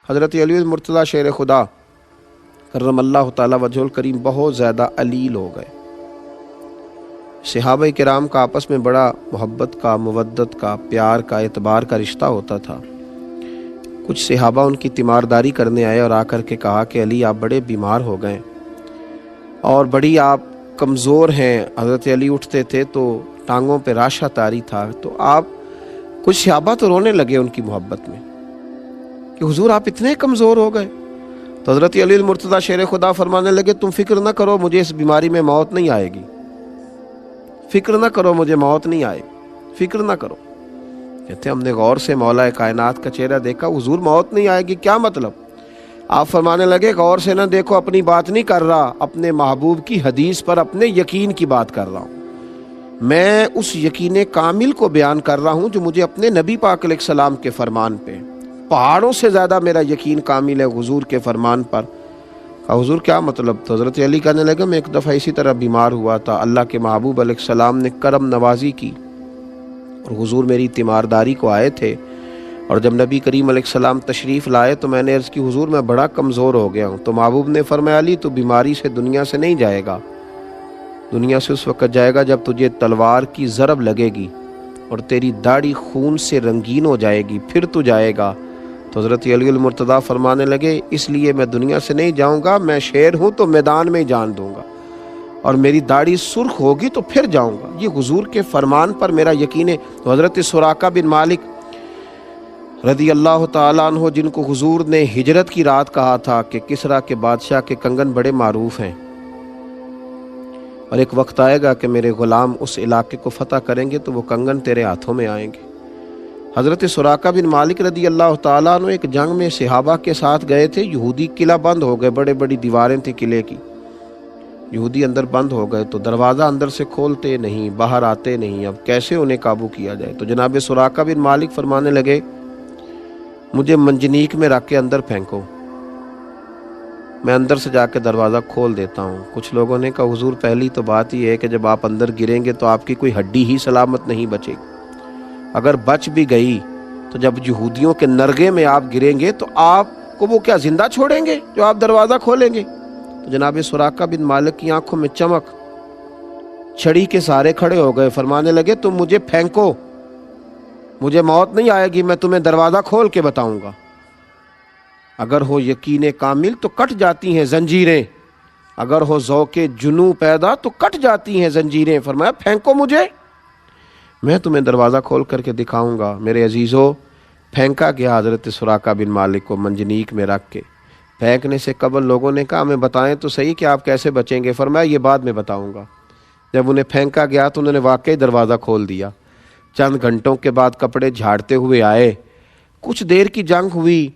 حضرت علی مرتضیٰ شیر خدا کرم اللہ تعالی وجہ الکریم بہت زیادہ علیل ہو گئے۔ صحابہ کرام کا آپس میں بڑا محبت کا، مودت کا، پیار کا، اعتبار کا رشتہ ہوتا تھا۔ کچھ صحابہ ان کی تیمارداری کرنے آئے اور آ کر کے کہا کہ علی آپ بڑے بیمار ہو گئے اور بڑی آپ کمزور ہیں۔ حضرت علی اٹھتے تھے تو ٹانگوں پہ راشہ طاری تھا، تو آپ کچھ صحابہ تو رونے لگے ان کی محبت میں کہ حضور آپ اتنے کمزور ہو گئے۔ تو حضرت علی المرتضیٰ شیر خدا فرمانے لگے تم فکر نہ کرو، مجھے اس بیماری میں موت نہیں آئے گی، فکر نہ کرو، مجھے موت نہیں آئے، فکر نہ کرو۔ کہتے ہم نے غور سے مولا کائنات کا چہرہ دیکھا، حضور موت نہیں آئے گی، کیا مطلب؟ آپ فرمانے لگے غور سے نہ دیکھو، اپنی بات نہیں کر رہا، اپنے محبوب کی حدیث پر اپنے یقین کی بات کر رہا ہوں۔ میں اس یقین کامل کو بیان کر رہا ہوں جو مجھے اپنے نبی پاک علیہ السلام کے فرمان پہ، پہاڑوں سے زیادہ میرا یقین کامل ہے حضور کے فرمان پر۔ حضور کیا مطلب؟ تو حضرت علی کہنے لگا میں ایک دفعہ اسی طرح بیمار ہوا تھا، اللہ کے محبوب علیہ السلام نے کرم نوازی کی اور حضور میری تیمارداری کو آئے تھے، اور جب نبی کریم علیہ السلام تشریف لائے تو میں نے عرض کی حضور میں بڑا کمزور ہو گیا ہوں۔ تو محبوب نے فرمایا علی تو بیماری سے دنیا سے نہیں جائے گا، دنیا سے اس وقت جائے گا جب تجھے تلوار کی ضرب لگے گی اور تیری داڑھی خون سے رنگین ہو جائے گی، پھر تو جائے گا۔ تو حضرت علی المرتضیٰ فرمانے لگے اس لیے میں دنیا سے نہیں جاؤں گا، میں شیر ہوں تو میدان میں ہی جان دوں گا، اور میری داڑھی سرخ ہوگی تو پھر جاؤں گا۔ یہ حضور کے فرمان پر میرا یقین ہے۔ تو حضرت سراقہ بن مالک رضی اللہ تعالیٰ عنہ، جن کو حضور نے ہجرت کی رات کہا تھا کہ کسریٰ کے بادشاہ کے کنگن بڑے معروف ہیں اور ایک وقت آئے گا کہ میرے غلام اس علاقے کو فتح کریں گے تو وہ کنگن تیرے ہاتھوں میں آئیں گے۔ حضرت سراقہ بن مالک رضی اللہ تعالیٰ عنہ ایک جنگ میں صحابہ کے ساتھ گئے تھے، یہودی قلعہ بند ہو گئے، بڑے بڑی دیواریں تھیں قلعے کی، یہودی اندر بند ہو گئے، تو دروازہ اندر سے کھولتے نہیں، باہر آتے نہیں، اب کیسے انہیں قابو کیا جائے؟ تو جناب سراقہ بن مالک فرمانے لگے مجھے منجنیق میں رکھ کے اندر پھینکو، میں اندر سے جا کے دروازہ کھول دیتا ہوں۔ کچھ لوگوں نے کہا حضور پہلی تو بات یہ ہے کہ جب آپ اندر گریں گے تو آپ کی کوئی ہڈی ہی سلامت نہیں بچے گی، اگر بچ بھی گئی تو جب یہودیوں کے نرغے میں آپ گریں گے تو آپ کو وہ کیا زندہ چھوڑیں گے جو آپ دروازہ کھولیں گے؟ تو جناب سراقہ بن مالک کی آنکھوں میں چمک، چھڑی کے سہارے کھڑے ہو گئے، فرمانے لگے تم مجھے پھینکو، مجھے موت نہیں آئے گی، میں تمہیں دروازہ کھول کے بتاؤں گا۔ اگر ہو یقین کامل تو کٹ جاتی ہیں زنجیریں، اگر ہو ذوق جنوں پیدا تو کٹ جاتی ہیں زنجیریں۔ فرمایا پھینکو مجھے، میں تمہیں دروازہ کھول کر کے دکھاؤں گا۔ میرے عزیزو، پھینکا گیا حضرت سراقہ بن مالک کو منجنیق میں رکھ کے۔ پھینکنے سے قبل لوگوں نے کہا ہمیں بتائیں تو صحیح کہ آپ کیسے بچیں گے؟ فرمایا یہ بعد میں بتاؤں گا۔ جب انہیں پھینکا گیا تو انہوں نے واقعی دروازہ کھول دیا۔ چند گھنٹوں کے بعد کپڑے جھاڑتے ہوئے آئے، کچھ دیر کی جنگ ہوئی،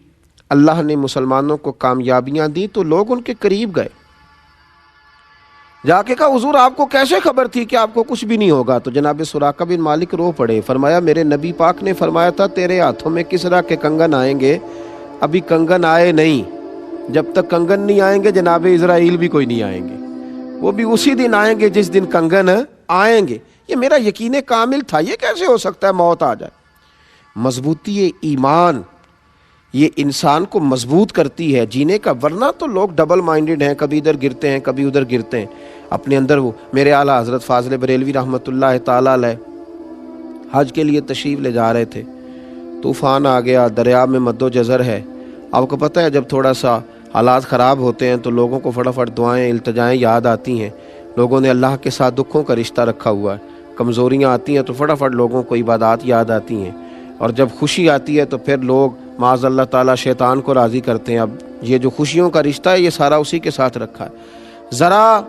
اللہ نے مسلمانوں کو کامیابیاں دی تو لوگ ان کے قریب گئے، جا کے کہا حضور آپ کو کیسے خبر تھی کہ آپ کو کچھ بھی نہیں ہوگا؟ تو جناب سراقہ بن مالک رو پڑے، فرمایا میرے نبی پاک نے فرمایا تھا تیرے ہاتھوں میں کسریٰ کے کنگن آئیں گے، ابھی کنگن آئے نہیں، جب تک کنگن نہیں آئیں گے جناب اسرائیل بھی کوئی نہیں آئیں گے، وہ بھی اسی دن آئیں گے جس دن کنگن آئیں گے۔ یہ میرا یقین کامل تھا، یہ کیسے ہو سکتا ہے موت آ جائے؟ مضبوطی ایمان یہ انسان کو مضبوط کرتی ہے جینے کا، ورنہ تو لوگ ڈبل مائنڈڈ ہیں، کبھی ادھر گرتے ہیں کبھی ادھر گرتے ہیں اپنے اندر۔ وہ میرے اعلیٰ حضرت فاضل بریلوی رحمۃ اللہ تعالیٰ علیہ حج کے لیے تشریف لے جا رہے تھے، طوفان آ گیا، دریا میں مد و جزر ہے۔ آپ کو پتہ ہے جب تھوڑا سا حالات خراب ہوتے ہیں تو لوگوں کو فٹافٹ دعائیں التجائیں یاد آتی ہیں، لوگوں نے اللہ کے ساتھ دکھوں کا رشتہ رکھا ہوا ہے، کمزوریاں آتی ہیں تو فٹافٹ لوگوں کو عبادات یاد آتی ہیں، اور جب خوشی آتی ہے تو پھر لوگ معاذ اللہ تعالیٰ شیطان کو راضی کرتے ہیں۔ اب یہ جو خوشیوں کا رشتہ ہے یہ سارا اسی کے ساتھ رکھا ہے۔ ذرا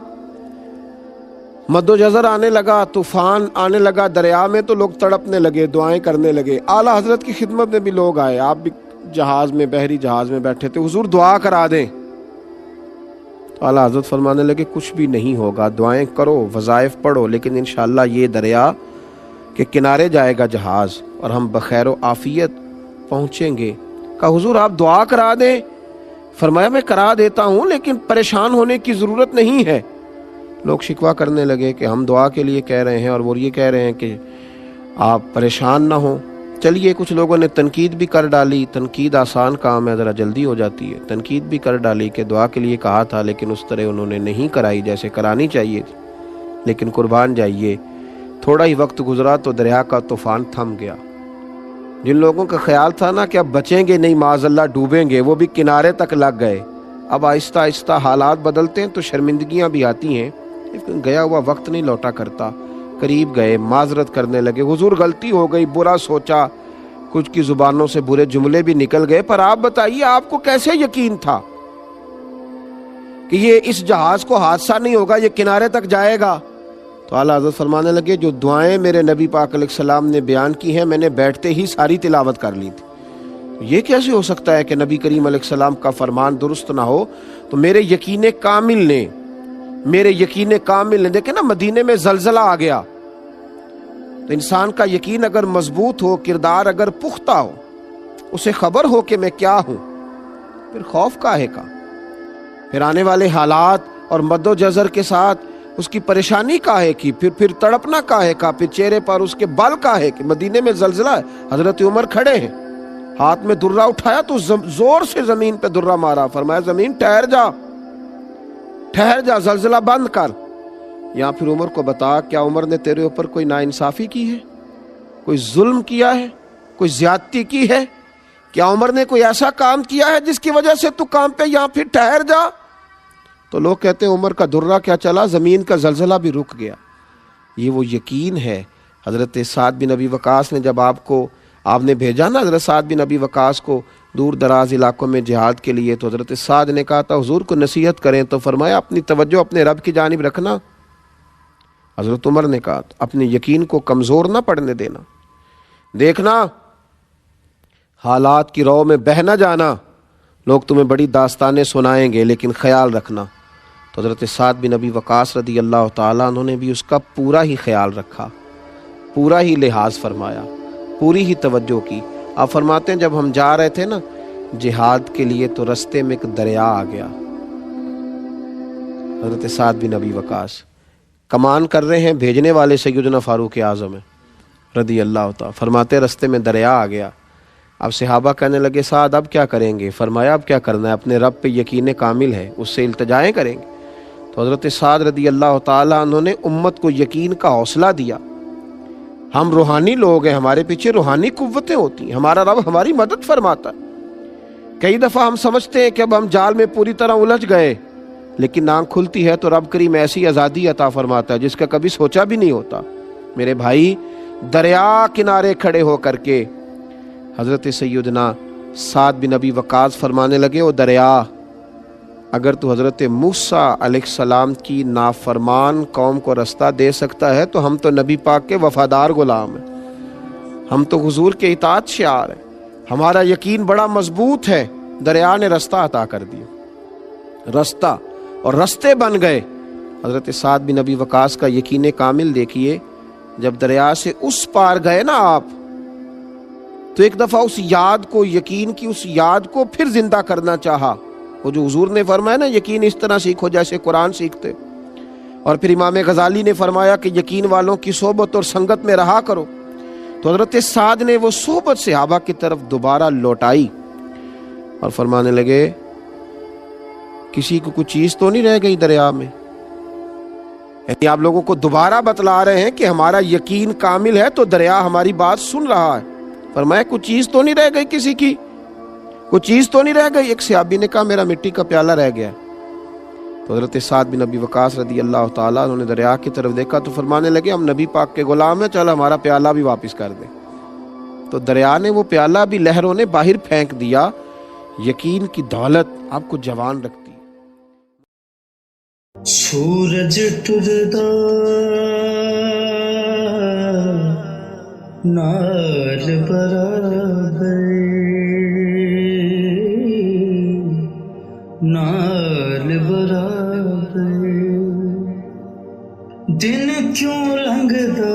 مد و جزر آنے لگا، طوفان آنے لگا دریا میں تو لوگ تڑپنے لگے، دعائیں کرنے لگے۔ اعلیٰ حضرت کی خدمت میں بھی لوگ آئے، آپ بھی جہاز میں، بحری جہاز میں بیٹھے تھے، حضور دعا کرا دیں۔ تو اعلیٰ حضرت فرمانے لگے کچھ بھی نہیں ہوگا، دعائیں کرو، وظائف پڑھو، لیکن انشاءاللہ یہ دریا کے کنارے جائے گا جہاز اور ہم بخیر و عافیت پہنچیں گے۔ کہا حضور آپ دعا کرا دیں۔ فرمایا میں کرا دیتا ہوں لیکن پریشان ہونے کی ضرورت نہیں ہے۔ لوگ شکوہ کرنے لگے کہ ہم دعا کے لیے کہہ رہے ہیں اور وہ یہ کہہ رہے ہیں کہ آپ پریشان نہ ہوں۔ چلیے کچھ لوگوں نے تنقید بھی کر ڈالی. تنقید آسان کام ہے, ذرا جلدی ہو جاتی ہے. تنقید بھی کر ڈالی کہ دعا کے لیے کہا تھا لیکن اس طرح انہوں نے نہیں کرائی جیسے کرانی چاہیے تھی. لیکن قربان جائیے, تھوڑا ہی وقت گزرا تو دریا کا طوفان تھم گیا. جن لوگوں کا خیال تھا نا کہ اب بچیں گے نہیں, معاذ اللہ ڈوبیں گے, وہ بھی کنارے تک لگ گئے. اب آہستہ آہستہ حالات بدلتے ہیں تو شرمندگیاں بھی آتی ہیں, لیکن گیا ہوا وقت نہیں لوٹا کرتا. قریب گئے, معذرت کرنے لگے, حضور غلطی ہو گئی, برا سوچا. کچھ کی زبانوں سے برے جملے بھی نکل گئے, پر آپ بتائیے آپ کو کیسے یقین تھا کہ یہ اس جہاز کو حادثہ نہیں ہوگا, یہ کنارے تک جائے گا؟ تو اعلیٰ حضرت فرمانے لگے جو دعائیں میرے نبی پاک علیہ السلام نے بیان کی ہیں میں نے بیٹھتے ہی ساری تلاوت کر لی تھی. یہ کیسے ہو سکتا ہے کہ نبی کریم علیہ السلام کا فرمان درست نہ ہو؟ تو میرے یقین کامل نے دیکھیں نا, مدینے میں زلزلہ آ گیا تو انسان کا یقین اگر مضبوط ہو, کردار اگر پختہ ہو, اسے خبر ہو کہ میں کیا ہوں, پھر خوف کاہے کا؟ پھر آنے والے حالات اور مد و جزر کے ساتھ اس کی پریشانی کاہے کی؟ پھر تڑپنا کاہے کا؟ پھر چہرے پر اس کے بال کاہے کہ مدینے میں زلزلہ ہے, حضرت عمر کھڑے ہیں, ہاتھ میں درہ اٹھایا تو زور سے زمین پہ درہ مارا, فرمایا زمین ٹھہر جا, زلزلہ بند کر. یا پھر عمر کو بتا, کیا عمر نے تیرے اوپر کوئی ناانصافی کی ہے, کوئی ظلم کیا ہے, کوئی زیادتی کی ہے؟ کیا عمر نے کوئی ایسا کام کیا ہے جس کی وجہ سے تو کام پہ یا پھر ٹھہر جا؟ تو لوگ کہتے ہیں عمر کا درہ کیا چلا, زمین کا زلزلہ بھی رک گیا. یہ وہ یقین ہے. حضرت سعد بن ابی وقاص نے جب آپ نے بھیجا نا حضرت سعد بن ابی وقاص کو دور دراز علاقوں میں جہاد کے لیے, تو حضرت سعد نے کہا تھا حضور کو نصیحت کریں, تو فرمایا اپنی توجہ اپنے رب کی جانب رکھنا. حضرت عمر نے کہا اپنے یقین کو کمزور نہ پڑنے دینا, دیکھنا حالات کی رو میں بہہ نہ جانا, لوگ تمہیں بڑی داستانیں سنائیں گے لیکن خیال رکھنا. تو حضرت سعد بن ابی وقاص رضی اللہ تعالیٰ عنہ نے بھی اس کا پورا ہی خیال رکھا, پورا ہی لحاظ فرمایا, پوری ہی توجہ کی. آپ فرماتے ہیں جب ہم جا رہے تھے نا جہاد کے لیے تو رستے میں ایک دریا آ گیا. حضرت سعد بن ابی وقاص کمان کر رہے ہیں, بھیجنے والے سیدنا فاروق اعظم ہیں رضی اللہ تعالیٰ. فرماتے رستے میں دریا آ گیا. اب صحابہ کہنے لگے سعد اب کیا کریں گے؟ فرمایا اب کیا کرنا ہے, اپنے رب پہ یقین کامل ہے, اس سے التجائیں کریں گے. تو حضرت سعد رضی اللہ تعالیٰ عنہ نے امت کو یقین کا حوصلہ دیا. ہم روحانی لوگ ہیں, ہمارے پیچھے روحانی قوتیں ہوتی ہیں, ہمارا رب ہماری مدد فرماتا ہے. کئی دفعہ ہم سمجھتے ہیں کہ اب ہم جال میں پوری طرح الجھ گئے, لیکن آنکھ کھلتی ہے تو رب کریم ایسی آزادی عطا فرماتا ہے جس کا کبھی سوچا بھی نہیں ہوتا. میرے بھائی, دریا کنارے کھڑے ہو کر کے حضرت سیدنا سعد بن ابی وقاص فرمانے لگے, او دریا اگر تو حضرت موسیٰ علیہ السلام کی نافرمان قوم کو رستہ دے سکتا ہے تو ہم تو نبی پاک کے وفادار غلام ہیں, ہم تو حضور کے اطاعت شعار ہیں, ہمارا یقین بڑا مضبوط ہے. دریا نے رستہ عطا کر دیا, رستہ اور رستے بن گئے. حضرت سعد بن ابی وقاص کا یقین کامل دیکھیے, جب دریا سے اس پار گئے نا آپ, تو ایک دفعہ اس یاد کو, یقین کی اس یاد کو پھر زندہ کرنا چاہا. وہ جو حضور نے فرمایا نا یقین اس طرح سیکھو جیسے قرآن سیکھتے, اور پھر امام غزالی نے فرمایا کہ یقین والوں کی صحبت اور سنگت میں رہا کرو. تو حضرت سعد نے وہ صحبت صحابہ کی طرف دوبارہ لوٹائی اور فرمانے لگے کسی کو کوئی چیز تو نہیں رہ گئی دریا میں. یعنی آپ لوگوں کو دوبارہ بتلا رہے ہیں کہ ہمارا یقین کامل ہے تو دریا ہماری بات سن رہا ہے. فرمایا کوئی چیز تو نہیں رہ گئی, کسی کی کوئی چیز تو نہیں رہ گئی. ایک صحابی نے کہا میرا مٹی کا پیالہ رہ گیا. تو حضرت سعد بن ابی وقاص رضی اللہ تعالیٰ انہوں نے دریا کی طرف دیکھا تو فرمانے لگے ہم نبی پاک کے غلام ہیں, چل ہمارا پیالہ بھی واپس کر دے. تو دریا نے وہ پیالہ بھی لہروں نے باہر پھینک دیا. یقین کی دولت آپ کو جوان رکھتی. سورج ٹردا نال برابر, نال برابر, دن کیوں لنگدا